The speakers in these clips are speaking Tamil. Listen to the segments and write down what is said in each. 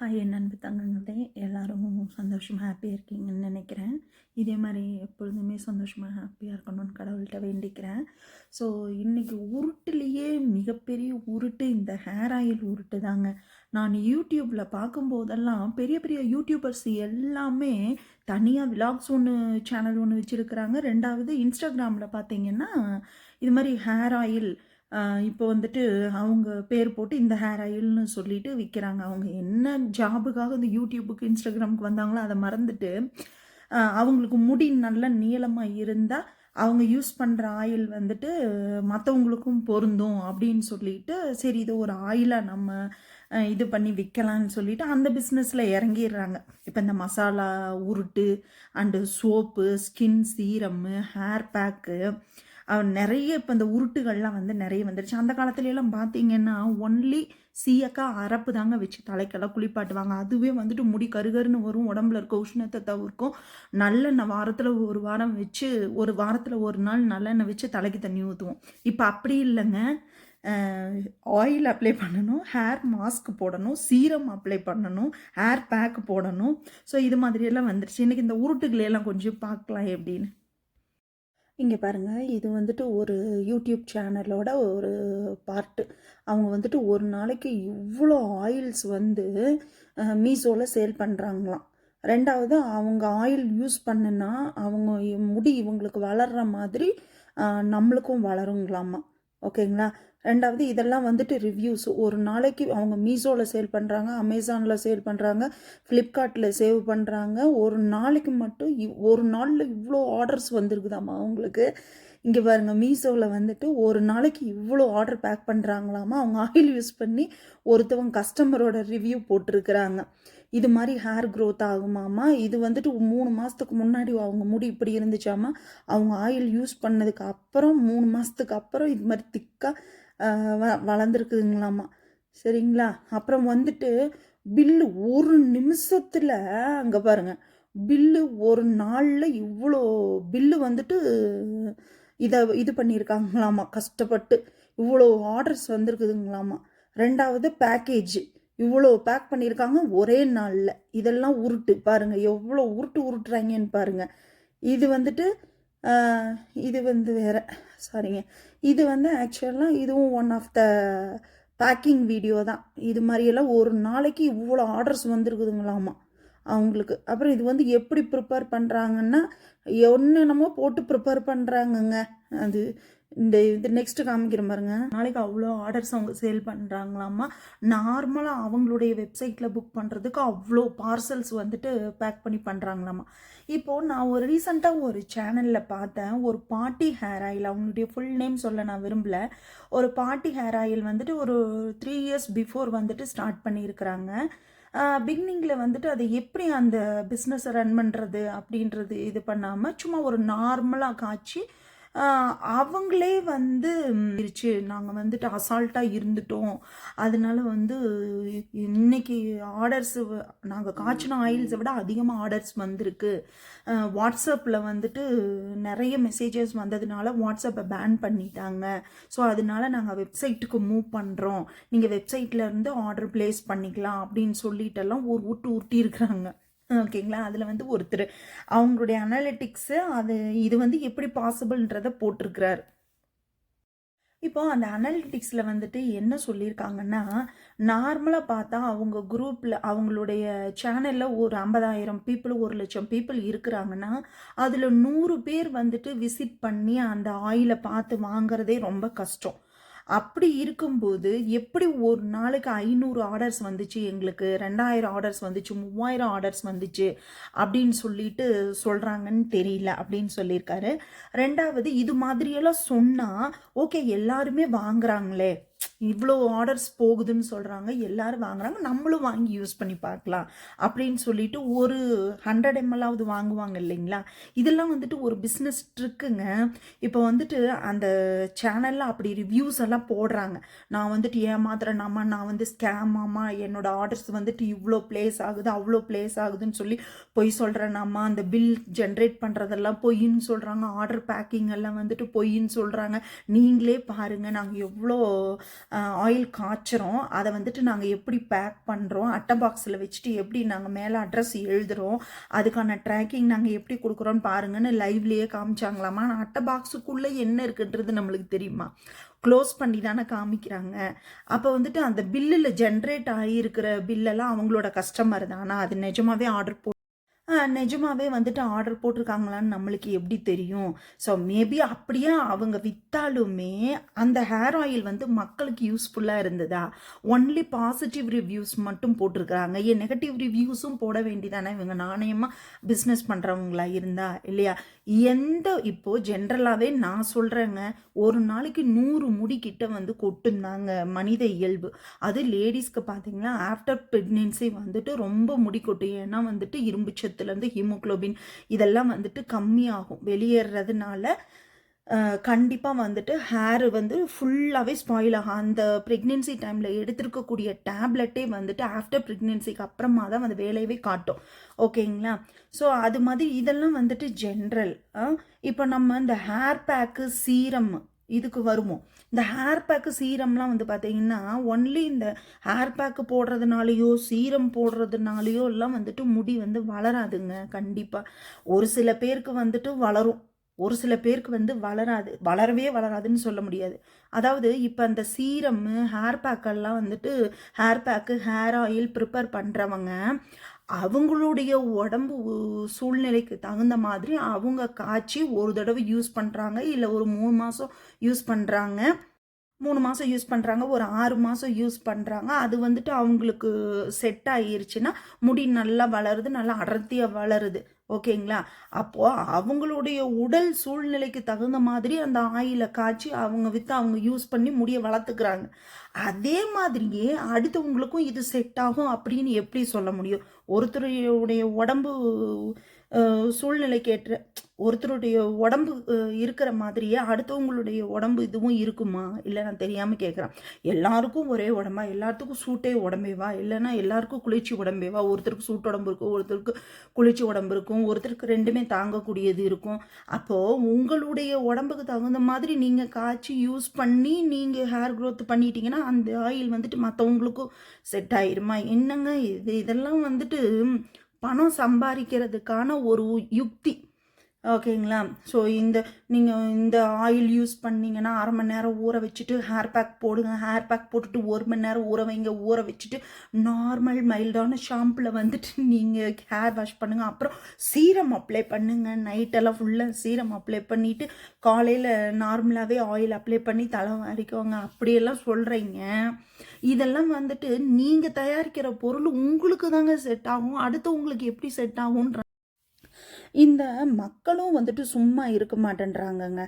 என் அன்பு தங்கங்களே, எல்லாரும் சந்தோஷமா, ஹாப்பியாக இருக்கீங்கன்னு நினைக்கிறேன். இதே மாதிரி எப்பொழுதுமே சந்தோஷமாக, ஹாப்பியாக இருக்கணும்னு கடவுள்கிட்ட வேண்டிக்கிறேன். ஸோ இன்றைக்கி உருட்டுலேயே மிகப்பெரிய உருட்டு இந்த ஹேர் ஆயில் உருட்டு தாங்க. நான் யூடியூப்பில் பார்க்கும்போதெல்லாம் பெரிய பெரிய யூடியூபர்ஸ் எல்லாமே தனியாக விலாக்ஸ் சேனல் ஒன்று வச்சுருக்கிறாங்க. ரெண்டாவது இன்ஸ்டாகிராமில் பார்த்தீங்கன்னா இது மாதிரி ஹேர் ஆயில் இப்போ வந்துட்டு அவங்க பேர் போட்டு இந்த ஹேர் ஆயில்னு சொல்லிட்டு விற்கிறாங்க. அவங்க என்ன ஜாபுக்காக இந்த யூடியூபுக்கு இன்ஸ்டாகிராமுக்கு வந்தாங்களோ அதை மறந்துட்டு அவங்களுக்கு முடி நல்ல நீளமாக இருந்தால் அவங்க யூஸ் பண்ணுற ஆயில் வந்துட்டு மற்றவங்களுக்கும் பொருந்தும் அப்படின்னு சொல்லிட்டு சரி இது ஒரு ஆயிலாக நம்ம இது பண்ணி விற்கலான்னு சொல்லிட்டு அந்த பிஸ்னஸில் இறங்கிடுறாங்க. இப்போ இந்த மசாலா உருட்டு and soap, skin serum, hair pack நிறைய இப்போ இந்த உருட்டுகள்லாம் வந்து நிறைய வந்துடுச்சு. அந்த காலத்துலலாம் பார்த்தீங்கன்னா ஒன்லி சீயக்காய் அரப்பு தாங்க வச்சு தலைக்கெல்லாம் குளிப்பாட்டுவாங்க. அதுவே வந்துட்டு முடி கருகருன்னு வரும், உடம்புல இருக்க உஷ்ணத்தை தவிர்க்கும். நல்லெண்ணெய் வாரத்தில் ஒரு வாரம் வச்சு ஒரு வாரத்தில் ஒரு நாள் நல்லெண்ணெய் வச்சு தலைக்கு தண்ணி ஊற்றுவோம். இப்போ அப்படி இல்லைங்க. ஆயில் அப்ளை பண்ணணும், ஹேர் மாஸ்க் போடணும், சீரம் அப்ளை பண்ணணும், ஹேர் பேக் போடணும். ஸோ இது மாதிரியெல்லாம் வந்துடுச்சு. இன்றைக்கி இந்த உருட்டுகளையெல்லாம் கொஞ்சம் பார்க்கலாம் எப்படின்னு. இங்கே பாருங்கள், இது வந்துட்டு ஒரு யூடியூப் சேனலோட ஒரு பார்ட்டு. அவங்க வந்துட்டு ஒரு நாளைக்கு இவ்வளோ ஆயில்ஸ் வந்து மீஷோவில் சேல் பண்ணுறாங்களாம். ரெண்டாவது அவங்க ஆயில் யூஸ் பண்ணுனா அவங்க முடி இவங்களுக்கு வளர்கிற மாதிரி நம்மளுக்கும் வளருங்களாமா. ஓகேங்களா? ரெண்டாவது இதெல்லாம் வந்துட்டு ரிவ்யூஸ். ஒரு நாளைக்கு அவங்க மீஷோவில் சேல் பண்ணுறாங்க, அமேசானில் சேல் பண்ணுறாங்க, ஃப்ளிப்கார்ட்டில் சேவ் பண்ணுறாங்க. ஒரு நாளைக்கு மட்டும் ஒரு நாளில் இவ்வளோ ஆர்டர்ஸ் வந்துருக்குதாம்மா அவங்களுக்கு. இங்கே பாருங்கள், மீஷோவில் வந்துட்டு ஒரு நாளைக்கு இவ்வளோ ஆர்டர் பேக் பண்ணுறாங்களாமா. அவங்க ஆயில் யூஸ் பண்ணி ஒருத்தவங்க கஸ்டமரோட ரிவ்யூ போட்டிருக்கிறாங்க. இது மாதிரி ஹேர் க்ரோத் ஆகுமாமா. இது வந்துட்டு 3 மாதத்துக்கு முன்னாடி அவங்க முடி இப்படி இருந்துச்சாமா. அவங்க ஆயில் யூஸ் பண்ணதுக்கு அப்புறம் 3 மாதத்துக்கு அப்புறம் இது மாதிரி திக்காக வளர்ந்துருக்குதுங்களாமா. சரிங்களா? அப்புறம் வந்துட்டு பில்லு ஒரு நிமிஷத்தில் அங்கே பாருங்கள், பில்லு ஒரு நாளில் இவ்வளோ பில்லு வந்துட்டு இது பண்ணியிருக்காங்களாமா. கஷ்டப்பட்டு இவ்வளோ ஆர்டர்ஸ் வந்திருக்குதுங்களாமா. ரெண்டாவது பேக்கேஜ் இவ்வளோ பேக் பண்ணியிருக்காங்க ஒரே நாளில். இதெல்லாம் உருட்டு பாருங்கள், எவ்வளோ உருட்டுறாங்கன்னு பாருங்கள். இது வந்துட்டு இது வந்து வேறு சாரிங்க, இது வந்து ஆக்சுவலாக இதுவும் one of the packing video தான். இது மாதிரியெல்லாம் ஒரு நாளைக்கு இவ்வளோ ஆர்டர்ஸ் வந்துருக்குதுங்களாமா அவங்களுக்கு. அப்புறம் இது வந்து எப்படி ப்ரிப்பேர் பண்ணுறாங்கன்னா என்னென்னமோ போட்டு ப்ரிப்பேர் பண்ணுறாங்கங்க. அது இது நெக்ஸ்ட்டு காமிக்கிற பாருங்க. நாளைக்கு அவ்வளோ ஆர்டர்ஸ் அவங்க சேல் பண்ணுறாங்களாமா. நார்மலாக அவங்களுடைய வெப்சைட்டில் புக் பண்ணுறதுக்கு அவ்வளோ பார்சல்ஸ் வந்துட்டு பேக் பண்ணி பண்ணுறாங்களாமா. இப்போது நான் ஒரு ரீசெண்டாக ஒரு சேனலில் பார்த்தேன், ஒரு பார்ட்டி ஹேர் ஆயில், அவங்களுடைய ஃபுல் நேம் சொல்ல நான் விரும்பலை. ஒரு பார்ட்டி ஹேர் ஆயில் வந்துட்டு ஒரு 3 இயர்ஸ் பிஃபோர் வந்துட்டு ஸ்டார்ட் பண்ணியிருக்கிறாங்க. பிகினிங்கில் வந்துட்டு அதை எப்படி அந்த பிஸ்னஸை ரன் பண்ணுறது அப்படின்றது இது பண்ணாமல் சும்மா ஒரு நார்மலாக காய்ச்சி அவங்களே வந்து இருச்சு, நாங்கள் வந்துட்டு அசால்ட்டாக இருந்துட்டோம், அதனால வந்து இன்னைக்கு ஆர்டர்ஸ் நாங்கள் காய்ச்சின ஆயில்ஸை விட அதிகமாக ஆர்டர்ஸ் வந்திருக்கு. வாட்ஸ்அப்பில் வந்துட்டு நிறைய மெசேஜஸ் வந்ததுனால வாட்ஸ்அப்பை பேன் பண்ணிட்டாங்க. ஸோ அதனால நாங்கள் வெப்சைட்டுக்கு மூவ் பண்ணுறோம், நீங்கள் வெப்சைட்லேருந்து ஆர்டர் ப்ளேஸ் பண்ணிக்கலாம் அப்படின்னு சொல்லிட்டெல்லாம் ஒரு ஊட்டி இருக்கிறாங்க. ஓகேங்களா? அதில் வந்து ஒருத்தர் அவங்களுடைய அனாலிட்டிக்ஸு இது வந்து எப்படி பாசிபிள்ன்றதை போட்டிருக்கிறார். இப்போ அந்த அனாலிட்டிக்ஸில் வந்துட்டு என்ன சொல்லியிருக்காங்கன்னா, நார்மலாக பார்த்தா அவங்க குரூப்பில் அவங்களுடைய சேனலில் ஒரு 50,000 பீப்புள் 1,00,000 பீப்புள் இருக்கிறாங்கன்னா அதில் 100 பேர் வந்துட்டு விசிட் பண்ணி அந்த ஆயிலை பார்த்து வாங்குறதே ரொம்ப கஷ்டம். அப்படி இருக்கும்போது எப்படி ஒரு நாளைக்கு 500 ஆர்டர்ஸ் வந்துச்சு, எங்களுக்கு 2000 ஆர்டர்ஸ் வந்துச்சு, 3000 ஆர்டர்ஸ் வந்துச்சு அப்படின்னு சொல்லிட்டு சொல்கிறாங்கன்னு தெரியல அப்படின்னு சொல்லியிருக்காரு. ரெண்டாவது, இது மாதிரியெல்லாம் சொன்னால் ஓகே எல்லாருமே வாங்குறாங்களே, இவ்வளோ ஆர்டர்ஸ் போகுதுன்னு சொல்கிறாங்க, எல்லோரும் வாங்குறாங்க, நம்மளும் வாங்கி யூஸ் பண்ணி பார்க்கலாம் அப்படின்னு சொல்லிட்டு ஒரு 100 ml வாங்குவாங்க இல்லைங்களா? இதெல்லாம் வந்துட்டு ஒரு பிஸ்னஸ் ட்ரிக்குங்க. இப்போ வந்துட்டு அந்த சேனலில் அப்படி ரிவ்யூஸ் எல்லாம் போடுறாங்க, நான் வந்துட்டு ஏமாத்துறேனாமா, நான் வந்து ஸ்கேமாமா, என்னோட ஆர்டர்ஸ் வந்துட்டு இவ்வளோ ப்ளேஸ் ஆகுது அவ்வளோ ப்ளேஸ் ஆகுதுன்னு சொல்லி பொய் சொல்கிறேனாமா, அந்த பில் ஜென்ரேட் பண்ணுறதெல்லாம் பொய்ன்னு சொல்கிறாங்க, ஆர்டர் பேக்கிங் எல்லாம் வந்துட்டு பொய்ன்னு சொல்கிறாங்க, நீங்களே பாருங்கள் நாங்கள் எவ்வளோ ஆயில் காய்ச்சுறோம், அதை வந்துட்டு நாங்கள் எப்படி பேக் பண்ணுறோம், அட்டை பாக்ஸில் வச்சுட்டு எப்படி நாங்கள் மேலே அட்ரஸ் எழுதுகிறோம், அதுக்கான ட்ராக்கிங் நாங்கள் எப்படி கொடுக்குறோன்னு பாருங்கன்னு லைவ்லேயே காமிச்சாங்களாமா. அட்டை பாக்ஸுக்குள்ளே என்ன இருக்குன்றது நம்மளுக்கு தெரியுமா? க்ளோஸ் பண்ணி தானே காமிக்கிறாங்க. அப்போ வந்துட்டு அந்த பில்லில் ஜென்ரேட் ஆகியிருக்கிற பில்லெல்லாம் அவங்களோட கஸ்டமர் தான். ஆனால் அது நிஜமாவே நிஜமாவே வந்துட்டு ஆர்டர் போட்டிருக்காங்களான்னு நம்மளுக்கு எப்படி தெரியும்? ஸோ மேபி அப்படியே அவங்க விற்றாலுமே அந்த ஹேர் ஆயில் வந்து மக்களுக்கு யூஸ்ஃபுல்லாக இருந்ததா? ஒன்லி பாசிட்டிவ் ரிவ்யூஸ் மட்டும் போட்டிருக்கிறாங்க. ஏன் நெகட்டிவ் ரிவ்யூஸும் போட வேண்டியதானே இவங்க நாணயமாக பிஸ்னஸ் பண்ணுறவங்களா இருந்தா இல்லையா? இப்போது ஜென்ரலாகவே நான் சொல்கிறேங்க, ஒரு நாளைக்கு 100 முடி கிட்ட வந்து கொட்டுந்தாங்க மனித இயல்பு. அது லேடிஸ்க்கு பார்த்தீங்கன்னா ஆஃப்டர் ப்ரெக்னென்சி வந்துட்டு ரொம்ப முடி கொட்டும். ஏன்னா வந்துட்டு இரும்பு சத்துலேருந்து ஹீமோக்ளோபின் இதெல்லாம் வந்துட்டு கம்மியாகும். வெளியேறதுனால கண்டிப்பாக வந்துட்டு ஹேர் வந்து ஃபுல்லாகவே ஸ்பாயில் ஆகும். அந்த ப்ரெக்னென்சி டைமில் எடுத்துருக்கக்கூடிய டேப்லெட்டே வந்துட்டு ஆஃப்டர் ப்ரெக்னென்சிக்கு அப்புறமா தான் அந்த வேலையவே காட்டும். ஓகேங்களா? ஸோ அது மாதிரி இதெல்லாம் வந்துட்டு ஜென்ரல். இப்போ நம்ம இந்த ஹேர் பேக்கு சீரம் இதுக்கு வருவோம். இந்த ஹேர் பேக்கு சீரம்லாம் வந்து பார்த்தீங்கன்னா ஒன்லி இந்த ஹேர் பேக்கு போடுறதுனாலையோ சீரம் போடுறதுனாலையோ எல்லாம் வந்துட்டு முடி வந்து வளராதுங்க. கண்டிப்பாக ஒரு சில பேருக்கு வந்துட்டு வளரும், ஒரு சில பேருக்கு வந்து வளராது. வளராதுன்னு சொல்ல முடியாது. அதாவது இப்போ அந்த சீரம் ஹேர் பேக்கெல்லாம் வந்துட்டு hair pack hair oil prepare பண்ணுறவங்க அவங்களுடைய உடம்பு சூழ்நிலைக்கு தகுந்த மாதிரி அவங்க காய்ச்சி ஒரு தடவை யூஸ் பண்ணுறாங்க, இல்லை ஒரு 3 மாதம் யூஸ் பண்ணுறாங்க, 3 மாதம் யூஸ் பண்ணுறாங்க, ஒரு 6 மாதம் யூஸ் பண்ணுறாங்க. அது வந்துட்டு அவங்களுக்கு செட் ஆகிருச்சுன்னா முடி நல்லா வளருது, நல்லா அடர்த்தியாக வளருது. ஓகேங்களா? அப்போது அவங்களுடைய உடல் சூழ்நிலைக்கு தகுந்த மாதிரி அந்த ஆயிலை காய்ச்சி அவங்க விற்று அவங்க யூஸ் பண்ணி முடியை வளர்த்துக்கிறாங்க. அதே மாதிரியே அடுத்தவங்களுக்கும் இது செட் ஆகும் அப்படின்னு எப்படி சொல்ல முடியும்? ஒருத்தருடைய உடம்பு சூழ்நிலைக்கேற்ற ஒருத்தருடைய உடம்பு இருக்கிற மாதிரியே அடுத்தவங்களுடைய உடம்பு இதுவும் இருக்குமா? இல்லை, நான் தெரியாமல் கேட்குறேன். எல்லாருக்கும் ஒரே உடம்பா? எல்லாத்துக்கும் சூட்டே உடம்பேவா? இல்லைன்னா எல்லாருக்கும் குளிர்ச்சி உடம்பேவா? ஒருத்தருக்கு சூட்டு உடம்பு இருக்கும், ஒருத்தருக்கு குளிர்ச்சி உடம்பு இருக்கும், ஒருத்தருக்கு ரெண்டுமே தாங்கக்கூடியது இருக்கும். அப்போது உங்களுடைய உடம்புக்கு தகுந்த மாதிரி நீங்கள் காய்ச்சி யூஸ் பண்ணி நீங்கள் ஹேர் க்ரோத் பண்ணிட்டீங்கன்னா அந்த ஆயில் வந்துட்டு மற்றவங்களுக்கும் செட் ஆயிருமா? என்னங்க இதெல்லாம் வந்துட்டு பணம் சம்பாதிக்கிறதுக்கான ஒரு யுக்தி. ஓகேங்களா? ஸோ நீங்கள் இந்த ஆயில் யூஸ் பண்ணிங்கன்னா 1/2 மணி நேரம் ஊற வச்சுட்டு ஹேர் பேக் போடுங்க. ஹேர் பேக் போட்டுட்டு 1 மணி நேரம் ஊற வைங்க. ஊற வச்சுட்டு நார்மல் மைல்டான ஷாம்பில் வந்துட்டு நீங்கள் ஹேர் வாஷ் பண்ணுங்கள். அப்புறம் சீரம் அப்ளை பண்ணுங்கள். நைட்டெல்லாம் ஃபுல்லாக சீரம் அப்ளை பண்ணிவிட்டு காலையில் நார்மலாகவே ஆயில் அப்ளை பண்ணி தலை வாரிக்கோங்க. அப்படியெல்லாம் சொல்கிறீங்க. இதெல்லாம் வந்துட்டு நீங்கள் தயாரிக்கிற பொருள் உங்களுக்கு தாங்க செட் ஆகும். அடுத்து உங்களுக்கு எப்படி செட் ஆகுன்ற இந்த மக்களும் வந்துட்டு சும்மா இருக்க மாட்டேன்றாங்கங்க.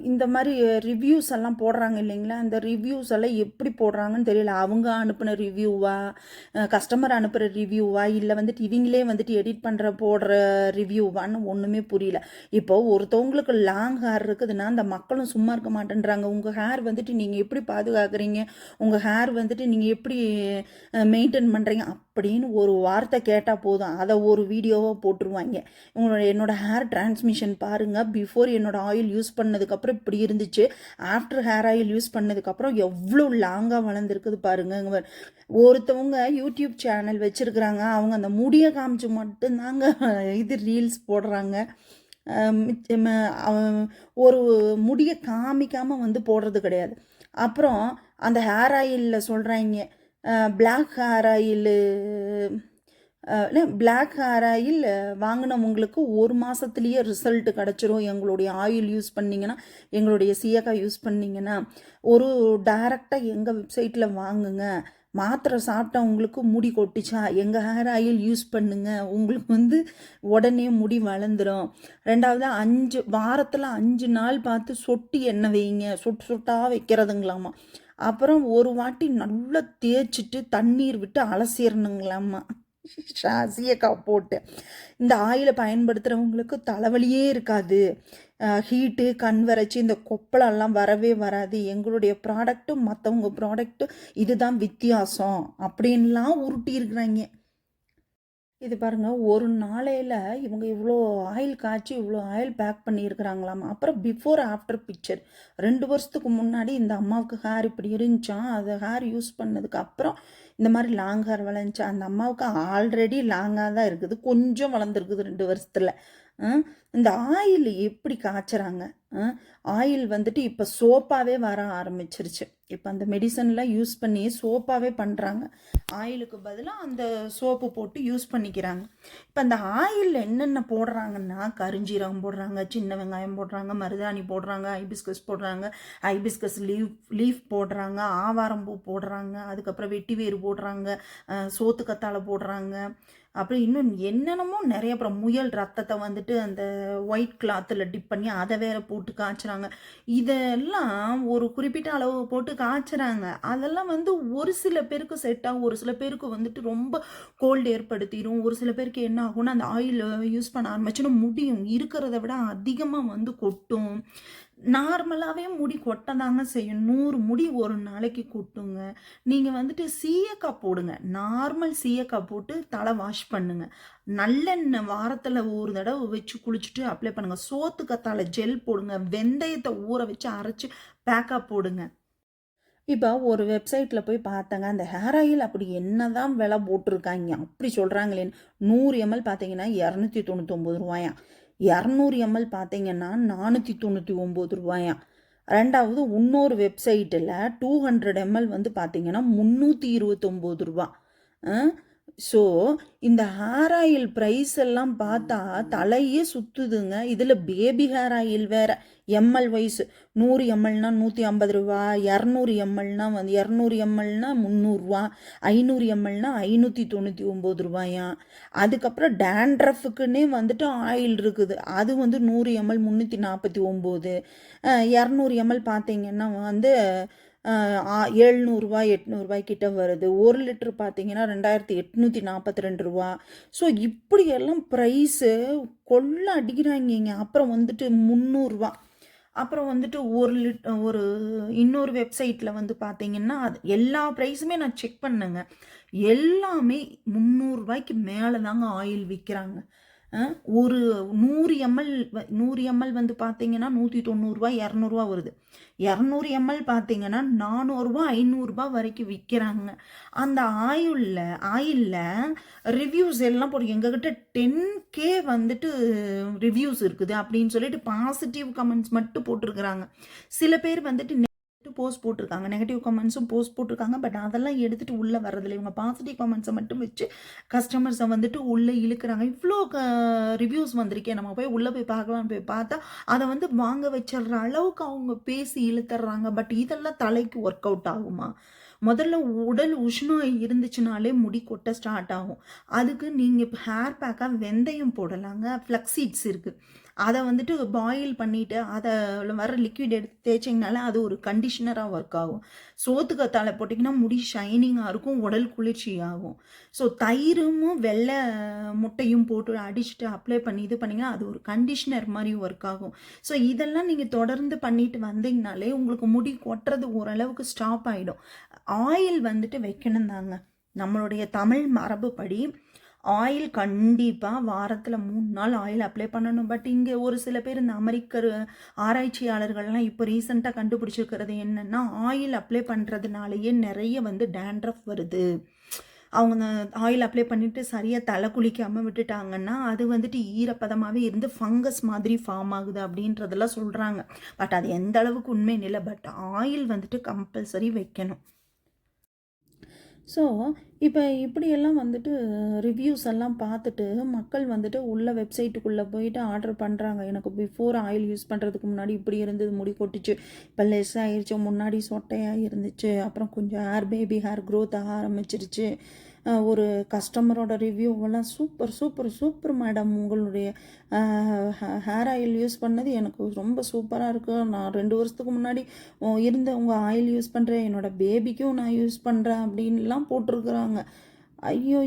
இந்த மாதிரி ரிவ்யூஸ் எல்லாம் போடுறாங்க இல்லைங்களா? அந்த ரிவ்யூஸ் எல்லாம் எப்படி போடுறாங்கன்னு தெரியல. அவங்க அனுப்பின ரிவ்யூவா, கஸ்டமர் அனுப்புகிற ரிவ்யூவா, இல்லை வந்துட்டு இவங்களே வந்துட்டு எடிட் போடுற ரிவ்யூவான்னு ஒன்றுமே புரியல. இப்போது ஒருத்தவங்களுக்கு லாங் ஹேர் இருக்குதுன்னா அந்த மக்களும் சும்மா இருக்க மாட்டேன்றாங்க. உங்கள் ஹேர் வந்துட்டு நீங்கள் எப்படி பாதுகாக்கிறீங்க, உங்கள் ஹேர் வந்துட்டு நீங்கள் எப்படி மெயின்டைன் பண்ணுறீங்க அப்படின்னு ஒரு வார்த்தை கேட்டால் போதும், அதை ஒரு வீடியோவாக போட்டுருவாங்க. என்னோடய ஹேர் டிரான்ஸ்மிஷன் பாருங்கள், பிஃபோர் என்னோடய ஆயில் யூஸ் பண்ணதுக்கப்புறம் இப்படி இருந்துச்சு, ஆஃப்டர் ஹேர் ஆயில் யூஸ் பண்ணதுக்கப்புறம் எவ்வளோ லாங்காக வளர்ந்துருக்குது பாருங்க. ஒருத்தவங்க யூடியூப் சேனல் வச்சுருக்குறாங்க, அவங்க அந்த முடியை காமிச்சு மட்டும்தாங்க இது ரீல்ஸ் போடுறாங்க. ஒரு முடியை காமிக்காமல் வந்து போடுறது கிடையாது. அப்புறம் அந்த ஹேர் ஆயிலில் சொல்கிறாங்க, black hair oil black hair oil வாங்கினவங்களுக்கு 1 மாதத்துலேயே ரிசல்ட் கிடச்சிரும். எங்களுடைய ஆயில் யூஸ் பண்ணிங்கன்னா, எங்களுடைய சீயக்காய் யூஸ் பண்ணிங்கன்னா, ஒரு டைரெக்டாக எங்கள் வெப்சைட்டில் வாங்குங்க. மாத்திரை சாப்பிட்டவங்களுக்கு முடி கொட்டிச்சா எங்கள் ஹேர் ஆயில் யூஸ் பண்ணுங்க, உங்களுக்கு வந்து உடனே முடி வளர்ந்துடும். 2வது வாரத்தில் 5 நாள் பார்த்து சொட்டு எண்ணெய் வைங்க, சொட்டாக வைக்கிறதுங்களாமா. அப்புறம் ஒரு வாட்டி நல்லா தேய்ச்சிட்டு தண்ணீர் விட்டு அலசிடணுங்களாமா சீயக்காய் போட்டு. இந்த ஆயிலை பயன்படுத்துகிறவங்களுக்கு தலைவலியே இருக்காது, ஹீட்டு கண் வறட்சி இந்த கொப்பளம்லாம் வரவே வராது. எங்களுடைய ப்ராடக்ட்டும் மற்றவங்க ப்ராடக்ட்டும் இதுதான் வித்தியாசம் அப்படின்லாம் உருட்டி இருக்கிறாங்க. இது பாருங்க, ஒரு நாளையில இவங்க இவ்வளோ ஆயில் காய்ச்சி, இவ்வளோ ஆயில் பேக் பண்ணியிருக்கிறாங்களாமா. அப்புறம் பிஃபோர், ஆஃப்டர் பிக்சர். 2 வருஷத்துக்கு முன்னாடி இந்த அம்மாவுக்கு ஹேர் இப்படி இருந்துச்சாம். அது ஹேர் யூஸ் பண்ணதுக்கு அப்புறம் இந்த மாதிரி லாங் ஹேர் வளர்ந்துச்சா. அந்த அம்மாவுக்கு ஆல்ரெடி லாங்காக தான் இருக்குது. கொஞ்சம் வளர்ந்துருக்குது 2 வருஷத்துல. இந்த ஆயில் எப்படி காய்ச்சறாங்க? ஆயில் வந்துட்டு இப்போ சோப்பாகவே வர ஆரம்பிச்சிருச்சு. இப்போ அந்த மெடிசன்லாம் யூஸ் பண்ணி சோப்பாகவே பண்ணுறாங்க. ஆயிலுக்கு பதிலாக அந்த சோப்பு போட்டு யூஸ் பண்ணிக்கிறாங்க. இப்போ அந்த ஆயிலில் என்னென்ன போடுறாங்கன்னா, கருஞ்சீரகம் போடுறாங்க, சின்ன வெங்காயம் போடுறாங்க, மருதாணி போடுறாங்க, ஹைபிஸ்கஸ் போடுறாங்க, ஹைபிஸ்கஸ் லீஃப் போடுறாங்க, ஆவாரம்பூ போடுறாங்க, அதுக்கப்புறம் வெட்டி வேறு போடுறாங்க, சோத்துக்கத்தாழை போடுறாங்க, அப்புறம் இன்னும் என்னென்னமோ நிறைய. அப்புறம் முயல் ரத்தத்தை வந்துட்டு அந்த ஒயிட் கிளாத்தில் டிப் பண்ணி அதை வேற போட்டு காய்ச்சுறாங்க. இதெல்லாம் ஒரு குறிப்பிட்ட அளவு போட்டு காய்ச்சுறாங்க. அதெல்லாம் வந்து ஒரு சில பேருக்கு செட் ஆகும், ஒரு சில பேருக்கு வந்துட்டு ரொம்ப கோல்டு ஏற்படுத்திடும். ஒரு சில பேருக்கு என்ன ஆகும்னா அந்த ஆயில் யூஸ் பண்ண ஆரம்பிச்சுன்னா முடியும் இருக்கிறத விட அதிகமாக வந்து கொட்டும். நார்மலாகவே முடி கொட்டதாங்க செய்யும். 100 முடி ஒரு நாளைக்கு கொட்டுங்க. நீங்கள் வந்துட்டு சீயக்காய் போடுங்க. நார்மல் சீயக்காய் போட்டு தலை வாஷ் பண்ணுங்க. நல்லெண்ணெய் வாரத்தில் ஒரு தடவை வச்சு குளிச்சுட்டு அப்ளை பண்ணுங்கள். சோத்துக்கத்தாழை ஜெல் போடுங்க. வெந்தயத்தை ஊற வச்சு அரைச்சி பேக்காக போடுங்க. இப்போ ஒரு வெப்சைட்டில் போய் பார்த்தேங்க, அந்த ஹேர் ஆயில் அப்படி என்ன தான் விலை போட்டிருக்காங்க அப்படி சொல்கிறாங்களேன்னு. 100 ml பார்த்தீங்கன்னா 299 ரூபாயாம். 200 ml பார்த்தீங்கன்னா 499 ரூபாயாம். ரெண்டாவது இன்னொரு வெப்சைட்டில் 200 ml வந்து பார்த்தீங்கன்னா 329 ரூபா. ஸோ இந்த ஹேர் ஆயில் ப்ரைஸ் எல்லாம் பார்த்தா தலையே சுற்றுதுங்க. இதில் பேபி ஹேர் ஆயில் வேறு எம்எல் வைஸ் 100 mlனா 150 ரூபா, 200 mlனா வந்து 200 mlனா 300 ரூபா, 500 mlனா 599 ரூபாயா. அதுக்கப்புறம் டேண்ட்ரஃபுக்குன்னே வந்துட்டு ஆயில் இருக்குது. அது வந்து 100 ml 349. 200 ml பார்த்தீங்கன்னா வந்து 700 800 கிட்ட வருது. 1 லிட்டர் பார்த்தீங்கன்னா 2842 ரூபா. ஸோ இப்படியெல்லாம் ப்ரைஸு கொள்ள அடிக்கிறாங்க. அப்புறம் வந்துட்டு 300 அப்புறம் வந்துட்டு ஒரு இன்னொரு வெப்சைட்டில் வந்து பார்த்தீங்கன்னா அது எல்லா ப்ரைஸுமே நான் செக் பண்ணேங்க. எல்லாமே 300 மேலே தாங்க ஆயில் விற்கிறாங்க. ஒரு 100 ml வந்து பார்த்தீங்கன்னா 190 200 வருது. 200 ml பார்த்தீங்கன்னா 400 500 வரைக்கும் விற்கிறாங்க. அந்த ஆயிலில் ரிவ்யூஸ் எல்லாம் போட்டு எங்ககிட்ட 10K வந்துட்டு ரிவ்யூஸ் இருக்குது அப்படின்னு சொல்லிட்டு பாசிட்டிவ் கமெண்ட்ஸ் மட்டும் போட்டிருக்கிறாங்க. சில பேர் வந்துட்டு போஸ்ட் போட்டிருக்காங்க, நெகட்டிவ் கமெண்ட்ஸும் போஸ்ட் போட்டிருக்காங்க. பட் அதெல்லாம் எடுத்துகிட்டு உள்ளே வர்றதில்லை. இவங்க பாசிட்டிவ் கமெண்ட்ஸை மட்டும் வச்சு கஸ்டமர்ஸை வந்துட்டு உள்ளே இழுக்கிறாங்க. இவ்வளோ ரிவ்யூஸ் வந்திருக்கேன், நம்ம போய் உள்ளே போய் பார்க்கலான்னு போய் பார்த்தா அதை வந்து வாங்க வச்சிடுற அளவுக்கு அவங்க பேசி இழுத்துறாங்க. பட் இதெல்லாம் தலைக்கு ஒர்க் அவுட் ஆகுமா? முதல்ல உடல் உஷ்ணம் இருந்துச்சுனாலே முடி கொட்ட ஸ்டார்ட் ஆகும். அதுக்கு நீங்கள் இப்போ ஹேர் பேக்காக வெந்தயம் போடலாங்க. ஃப்ளக்ஸீட்ஸ் இருக்குது, அதை வந்துட்டு பாயில் பண்ணிவிட்டு அதில் வர லிக்விட் எடுத்து தேய்ச்சிங்கனால அது ஒரு கண்டிஷனராக ஒர்க் ஆகும். சோத்துக்கத்தாழை போட்டிங்கன்னா முடி ஷைனிங்காக இருக்கும், உடல் குளிர்ச்சி ஆகும். ஸோ தயிரும் வெள்ளை முட்டையும் போட்டு அடிச்சுட்டு அப்ளை பண்ணி இது பண்ணிங்கன்னா அது ஒரு கண்டிஷனர் மாதிரி ஒர்க் ஆகும். ஸோ இதெல்லாம் நீங்கள் தொடர்ந்து பண்ணிட்டு வந்தீங்கனாலே உங்களுக்கு முடி கொட்டுறது ஓரளவுக்கு ஸ்டாப் ஆகிடும். ஆயில் வந்துட்டு வைக்கணும் தாங்க. நம்மளுடைய தமிழ் மரபுப்படி ஆயில் கண்டிப்பாக வாரத்தில் 3 நாள் ஆயில் அப்ளை பண்ணணும். பட் இங்கே ஒரு சில பேர் இந்த அமெரிக்க ஆராய்ச்சியாளர்கள்லாம் இப்போ ரீசெண்டாக கண்டுபிடிச்சிருக்கிறது என்னென்னா, ஆயில் அப்ளை பண்ணுறதுனாலேயே நிறைய வந்து டேண்ட்ரஃப் வருது. அவங்க ஆயில் அப்ளை பண்ணிவிட்டு சரியாக தலை குளிக்காமல் விட்டுட்டாங்கன்னா அது வந்துட்டு ஈரப்பதமாகவே இருந்து ஃபங்கஸ் மாதிரி ஃபார்ம் ஆகுது அப்படின்றதெல்லாம் சொல்கிறாங்க. பட் அது எந்த அளவுக்கு உண்மைன்னு இல்லை. பட் ஆயில் வந்துட்டு கம்பல்சரி வைக்கணும். ஸோ இப்போ இப்படியெல்லாம் வந்துட்டு ரிவ்யூஸ் எல்லாம் பார்த்துட்டு மக்கள் வந்துட்டு உள்ள வெப்சைட்டுக்குள்ளே போயிட்டு ஆர்டர் பண்ணுறாங்க. எனக்கு பிஃபோர் ஆயில் யூஸ் பண்ணுறதுக்கு முன்னாடி இப்படி இருந்தது, முடி கொட்டிச்சு, இப்போ லெஸ் ஆகிருச்சு, முன்னாடி சொட்டையாக இருந்துச்சு, அப்புறம் கொஞ்சம் பேபி ஹேர் க்ரோத் ஆக ஆரம்பிச்சிருச்சு. ஒரு கஸ்டமரோட ரிவ்யூவெல்லாம் சூப்பர் மேடம், உங்களுடைய ஹேர் ஆயில் யூஸ் பண்ணது எனக்கு ரொம்ப சூப்பராக இருக்குது. நான் 2 வருஷத்துக்கு முன்னாடி இருந்த உங்கள் ஆயில் யூஸ் பண்ணுறேன், என்னோடய பேபிக்கும் நான் யூஸ் பண்ணுறேன் அப்படின்லாம் போட்டிருக்குறாங்க. ஐயோ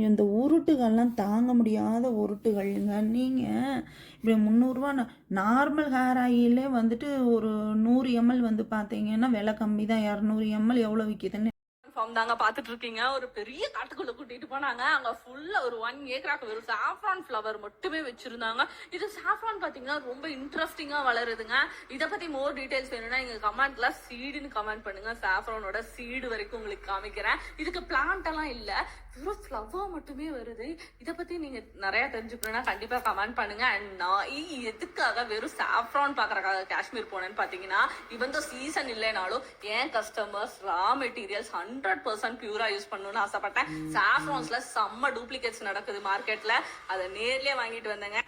இந்த உருட்டுகள்லாம் தாங்க முடியாத உருட்டுகள்ங்க. நீங்கள் இப்படி 300 நார்மல் ஹேர் ஆயிலே வந்துட்டு ஒரு 100 ml வந்து பார்த்தீங்கன்னா விலை கம்மி தான். 200 ml எவ்வளோ விற்கிதுன்னு ஃபார்ம் தாங்க பார்த்துட்டு இருக்கீங்க. ஒரு பெரிய காட்டுக்குள்ள கூட்டிட்டு போனாங்க. அங்க ஃபுல்லா ஒரு 1 ஏக்கராக்கு வெறும் சாஃப்ரான் ஃப்ளவர் மட்டுமே வச்சிருந்தாங்க. இது சாஃப்ரான் பாத்தீங்கன்னா ரொம்ப இன்ட்ரெஸ்டிங்கா வளருதுங்க. இத பத்தி மோர் டீடைல்ஸ் வேணும்னா நீங்க கமெண்ட்ல சீடுன்னு கமெண்ட் பண்ணுங்க. சாஃப்ரானோட சீடு வரைக்கும் உங்களுக்கு காமிக்கிறேன். இதுக்கு பிளான்ட் எல்லாம் இல்ல, வெறும் ஃப்ளவர் மட்டுமே வருது. இத பத்தி நீங்க நிறைய தெரிஞ்சுக்கணும்னா கண்டிப்பா கமெண்ட் பண்ணுங்க. அண்ட் நான் எதுக்காக வெறும் சாஃப்ரான் பாக்குறதுக்காக காஷ்மீர் போனேன்னு பாத்தீங்கன்னா, இவன் சீசன் இல்லைனாலும் என் கஸ்டமர்ஸ் ரா மெட்டீரியல்ஸ் 100% பியூரா யூஸ் பண்ணணும்னு ஆசைப்பட்டேன். சாஃப்ரான்ஸ்ல செம்ம டூப்ளிகேட்ஸ் நடக்குது மார்க்கெட்ல. அதை நேர்லயே வாங்கிட்டு வந்தேங்க.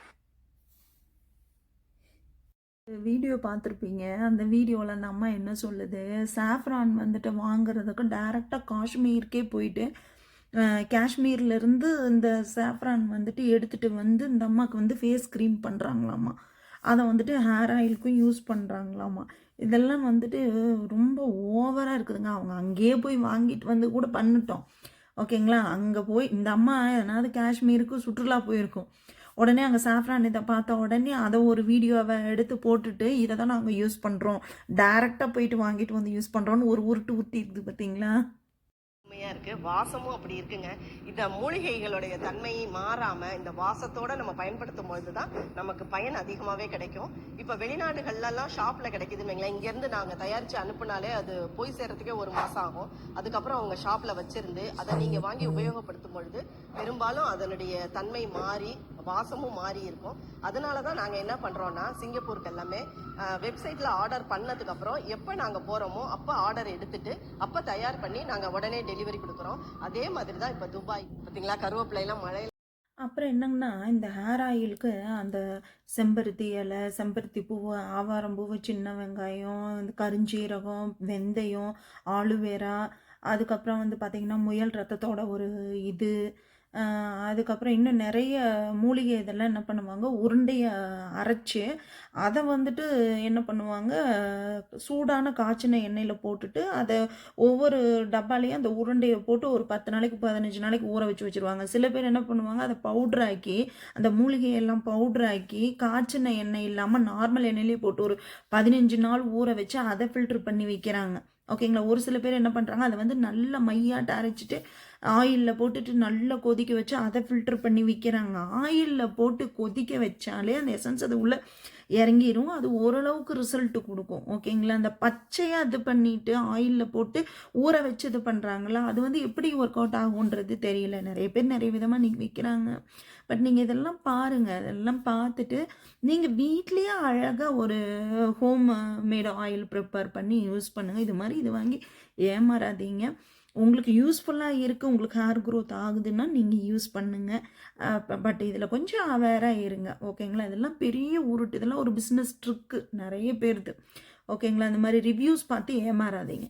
வீடியோ பார்த்துருப்பீங்க. அந்த வீடியோவில் அந்த அம்மா என்ன சொல்லுது, சாஃப்ரான் வந்துட்டு வாங்குறதுக்கு டைரெக்டாக காஷ்மீருக்கே போயிட்டு காஷ்மீர்லேருந்து இந்த சாஃப்ரான் வந்துட்டு எடுத்துகிட்டு வந்து இந்த அம்மாவுக்கு வந்து ஃபேஸ் க்ரீம் பண்ணுறாங்களாம்மா. அதை வந்துட்டு ஹேர் ஆயிலுக்கும் யூஸ் பண்ணுறாங்களாம்மா. இதெல்லாம் வந்துட்டு ரொம்ப ஓவராக இருக்குதுங்க. அவங்க அங்கேயே போய் வாங்கிட்டு வந்து கூட பண்ணிட்டோம், ஓகேங்களா. அங்கே போய் இந்த அம்மா எதனாவது காஷ்மீருக்கு சுற்றுலா போயிருக்கோம். உடனே அங்கே சாஃப்ரான் இதை பார்த்த உடனே அதை ஒரு வீடியோவை எடுத்து போட்டுட்டு இதை தான் நாங்கள் யூஸ் பண்ணுறோம், டைரெக்டாக போயிட்டு வாங்கிட்டு வந்து யூஸ் பண்ணுறோன்னு ஒரு உருட்டு உருட்டி இருக்குது பார்த்தீங்களா. உண்மையாக இருக்குது. வாசமும் அப்படி இருக்குங்க. இந்த மூலிகைகளுடைய தன்மை மாறாமல் இந்த வாசத்தோடு நம்ம பயன்படுத்தும் பொழுது தான் நமக்கு பயன் அதிகமாகவே கிடைக்கும். இப்போ வெளிநாடுகள்லாம் ஷாப்பில் கிடைக்குதுன்னு வைங்களேன். இங்கேருந்து நாங்கள் தயாரித்து அனுப்புனாலே அது போய் சேர்கிறதுக்கே 1 மாதம் ஆகும். அதுக்கப்புறம் அவங்க ஷாப்பில் வச்சுருந்து அதை நீங்கள் வாங்கி உபயோகப்படுத்தும் பொழுது பெரும்பாலும் அதனுடைய தன்மை மாறி வாசமும் மாறி இருக்கும். அதனால தான் நாங்கள் என்ன பண்ணுறோன்னா, சிங்கப்பூருக்கு எல்லாமே வெப்சைட்டில் ஆர்டர் பண்ணதுக்கப்புறம் எப்போ நாங்கள் போகிறோமோ அப்போ ஆர்டர் எடுத்துட்டு அப்போ தயார் பண்ணி நாங்கள் உடனே டெலிவரி கொடுக்குறோம். அதே மாதிரி தான் இப்போ துபாய் பார்த்தீங்களா, கருவேப்பிலையெல்லாம் மழை. அப்புறம் என்னங்கன்னா, இந்த ஹேர் ஆயிலுக்கு அந்த செம்பருத்தி இலை, செம்பருத்தி பூவு, ஆவாரம் பூவு, சின்ன வெங்காயம், இந்த கருஞ்சீரகம், வெந்தயம், ஆலுவேரா, அதுக்கப்புறம் வந்து பார்த்திங்கன்னா முயல் ரத்தத்தோட ஒரு இது, அதுக்கப்புறம் இன்னும் நிறைய மூலிகை இதெல்லாம் என்ன பண்ணுவாங்க, உருண்டையை அரைச்சி அதை வந்துட்டு என்ன பண்ணுவாங்க, சூடான காய்ச்சின எண்ணெயில் போட்டுட்டு அதை ஒவ்வொரு டப்பாலையும் அந்த உருண்டையை போட்டு ஒரு 10 நாளைக்கு 15 நாளைக்கு ஊற வச்சு வச்சுருவாங்க. சில பேர் என்ன பண்ணுவாங்க, அதை பவுட்ராக்கி அந்த மூலிகையெல்லாம் பவுட்ராக்கி காய்ச்சின எண்ணெய் இல்லாமல் நார்மல் எண்ணெயிலே போட்டு ஒரு 15 நாள் ஊற வச்சு அதை ஃபில்ட்ரு பண்ணி வைக்கிறாங்க, ஓகேங்களா. ஒரு சில பேர் என்ன பண்ணுறாங்க, அதை வந்து நல்ல மையாட்ட அரைச்சிட்டு ஆயிலில் போட்டுட்டு நல்லா கொதிக்க வச்சு அதை ஃபில்டர் பண்ணி விற்கிறாங்க. ஆயிலில் போட்டு கொதிக்க வச்சாலே அந்த எசன்ஸ் அது உள்ளே இறங்கிடும். அது ஓரளவுக்கு ரிசல்ட்டு கொடுக்கும், ஓகேங்களா. அந்த பச்சையாக இது பண்ணிவிட்டு ஆயிலில் போட்டு ஊற வச்சு இது பண்ணுறாங்களா, அது வந்து எப்படி ஒர்க் அவுட் ஆகுன்றது தெரியல. நிறைய பேர் நிறைய விதமாக நீங்கள் விற்கிறாங்க. பட் நீங்கள் இதெல்லாம் பாருங்கள். இதெல்லாம் பார்த்துட்டு நீங்கள் வீட்லேயே அழகாக ஒரு ஹோம் மேட் ஆயில் ப்ரிப்பேர் பண்ணி யூஸ் பண்ணுங்கள். இது மாதிரி இது வாங்கி ஏமாறாதீங்க. உங்களுக்கு யூஸ்ஃபுல்லாக இருக்குது, உங்களுக்கு ஹேர் க்ரோத் ஆகுதுன்னா நீங்கள் யூஸ் பண்ணுங்கள். பட் இதில் கொஞ்சம் அவேராக இருங்க, ஓகேங்களா. இதெல்லாம் பெரிய உருட்டு, இதெல்லாம் ஒரு பிஸ்னஸ் ட்ரிக்கு நிறைய பேருது, ஓகேங்களா. இந்த மாதிரி ரிவ்யூஸ் பார்த்து ஏமாறாதீங்க.